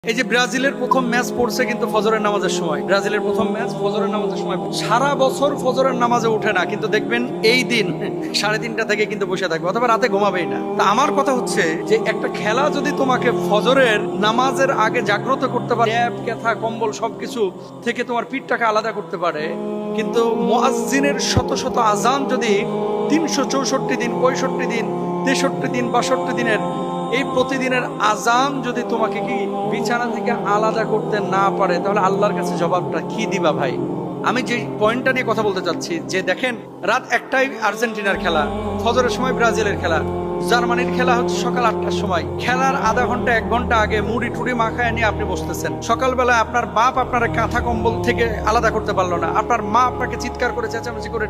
এই যে ব্রাজিলের প্রথম ম্যাচ পড়ছে কিন্তু ফজরের নামাজের সময়, ব্রাজিলের প্রথম ম্যাচ ফজরের নামাজের সময়। সারা বছর ফজরের নামাজে উঠে না, কিন্তু দেখবেন এই দিন 3:30 থেকে কিন্তু বসে থাকবে, অথবা রাতে ঘুমাবেই না। তা আমার কথা হচ্ছে যে একটা খেলা যদি তোমাকে ফজরের নামাজের আগে জাগ্রত করতে পারে, ট্যাপ ক্যাথা কম্বল সবকিছু থেকে তোমার পিঠটাকে আলাদা করতে পারে, কিন্তু মুয়াজ্জিনের শত শত আজান যদি 364 দিন, 65 দিন, 63 দিন, 62 দিনের এই প্রতিদিনের আজান যদি তোমাকে কি বিছানা থেকে আলাদা করতে না পারে, তাহলে আল্লাহর কাছে জবাবটা কি দিবা ভাই? আমি যে পয়েন্টটা নিয়ে কথা বলতে চাচ্ছি, যে দেখেন রাত 1টায় আর্জেন্টিনার খেলা, ফজরের সময় ব্রাজিলের খেলা, জার্মানির খেলা হচ্ছে সকাল 8টার সময়। খেলার আধা ঘন্টা 1 ঘন্টা আগে মুড়ি টুড়ি মাখায় নিয়ে আপনি বসতেছেন। সকালবেলা আপনার বাপ আপনার কাঁথা কম্বল থেকে আলাদা করতে পারলো না, আপনার মা আপনাকে চিৎকার করে চেঁচামেচি করে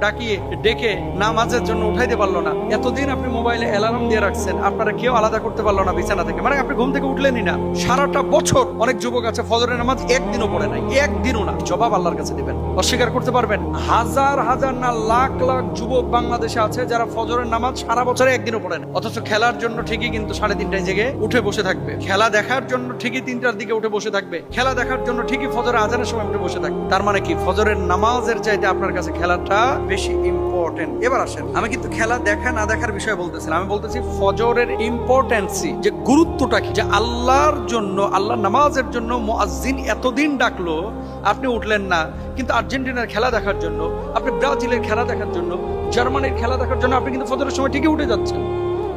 ডেকে নামাজের জন্য উঠাইতে পারলো না। এতদিন আপনি মোবাইলে অ্যালার্ম দিয়ে রাখছেন, আপনারা কেউ আলাদা করতে পারলো না বিছানা থেকে, মানে আপনি ঘুম থেকে উঠলেনই না। সারাটা বছর অনেক যুবক আছে ফজরের নামাজ একদিনও পড়ে নাই, একদিনও না। জবাব আল্লাহর কাছে দিবেন, অস্বীকার করতে পারবেন? হাজার হাজার না লাখ লাখ যুবক বাংলাদেশে আছে যারা ফজরের নামাজ সারা বছরে একদিনও পড়ে না, অথচ খেলার জন্য ঠিকই কিন্তু 3:30টায় জেগে উঠে বসে থাকবে। খেলা দেখার জন্য ঠিকই 3টার দিকে উঠে বসে থাকবে। খেলা দেখার জন্য ঠিকই ফজরের আজানের সময় উঠে বসে থাকবে। তার মানে কি ফজরের নামাজের চাইতে আপনার কাছে খেলাটা বেশি ইম্পর্টেন্ট? এবার আসেন, আমি কিন্তু খেলা দেখা না দেখার বিষয়ে বলতেছি না, আমি বলতেছি ফজরের ইম্পর্টেন্সি, যে গুরুত্বটা কি, যে আল্লাহর জন্য, আল্লাহর নামাজের জন্য মুয়াজ্জিন এতদিন ডাকলো, আপনি উঠলেন না, কিন্তু আর্জেন্টিনার খেলা দেখার জন্য, আপনি ব্রাজিলের খেলা দেখার জন্য, জার্মানির খেলা দেখার জন্য আপনি কিন্তু ফজরের সময় ঠিকই উঠে যাচ্ছেন।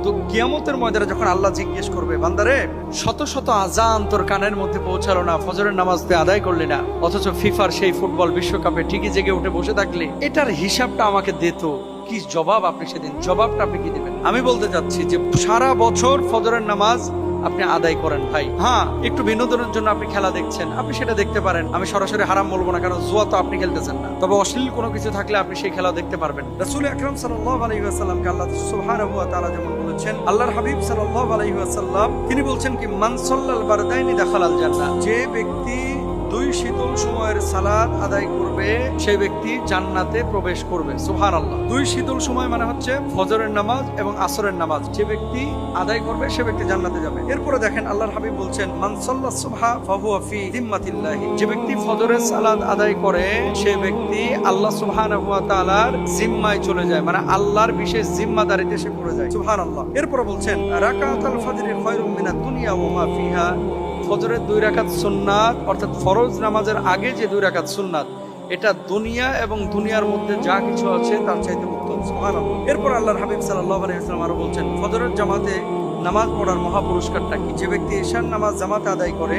তো কিয়ামতের ময়দানে যখন আল্লাহ জিজ্ঞেস করবে, বান্দারে শত শত আজান তোর কানের মধ্যে পৌঁছালো না, ফজরের নামাজ তুই আদায় করলি না, অথচ ফিফার সেই ফুটবল বিশ্বকাপে ঠিকই জেগে উঠে বসে থাকলে, এটার হিসাবটা আমাকে দিত, কি জবাব আপনি সেদিন, জবাবটা আপনি কি দিবেন? আমি বলতে চাচ্ছি যে সারা বছর ফজরের নামাজ আপনি আদায় করেন ভাই। হ্যাঁ, একটু বিনোদনের জন্য আপনি খেলা দেখছেন, আপনি সেটা দেখতে পারেন, আমি সরাসরি হারাম বলবো না, কারণ জুয়া তো আপনি খেলতেছেন না। তবে অশ্লীল কোনো কিছু থাকলে আপনি সেই খেলা দেখতে পারবেন। রাসূল আকরাম সাল্লাল্লাহু আলাইহি ওয়াসাল্লামকে আল্লাহ সুবহানাহু ওয়া তাআলা যেমন বলেছেন, আল্লাহর হাবিব সাল্লাল্লাহু আলাইহি ওয়াসাল্লাম তিনি বলছেন কি, মান সাল্লাল বারদাইনি দাখালাল জান্নাহ, যে ব্যক্তি 2 শীতল সময়ের সালাত আদায় করবে সেই ব্যক্তি জান্নাতে প্রবেশ করবে। সুবহানাল্লাহ। 2 শীতল সময় মানে হচ্ছে ফজরের নামাজ এবং আসরের নামাজ, যে ব্যক্তি আদায় করবে সে ব্যক্তি জান্নাতে যাবে। এরপরে দেখেন আল্লাহর হাবিব বলছেন, মান সাল্লাস সুবহা ফাহুয়া ফি যিম্মাতিল্লাহি, যে ব্যক্তি ফজরের সালাত আদায় করে সে ব্যক্তি আল্লাহ সুবহানাহু ওয়া তাআলার জিম্মায় চলে যায়, মানে আল্লাহর বিশেষ জিম্মাদারিতে সে পড়ে যায়। সুবহানাল্লাহ। এরপরে বলছেন, রাকাতুল ফজরি খায়রুম মিনাদ দুনিয়া ওয়া মা ফিহা, ফজরের 2 রাকাত সুন্নাত, অর্থাৎ ফরজ নামাজের আগে যে 2 রাকাত সুন্নাত, এটা দুনিয়া এবং দুনিয়ার মধ্যে যা কিছু আছে তার চাইতে উত্তম। সুবহানাল্লাহ। এরপর আল্লাহর হাবিব সাল্লাল্লাহু আলাইহি ওয়াসাল্লাম আরো বলছেন, ফজরের জামাতে নামাজ পড়ার মহা পুরস্কারটা কি, যে ব্যক্তি ঈশার নামাজ জামাতে আদায় করে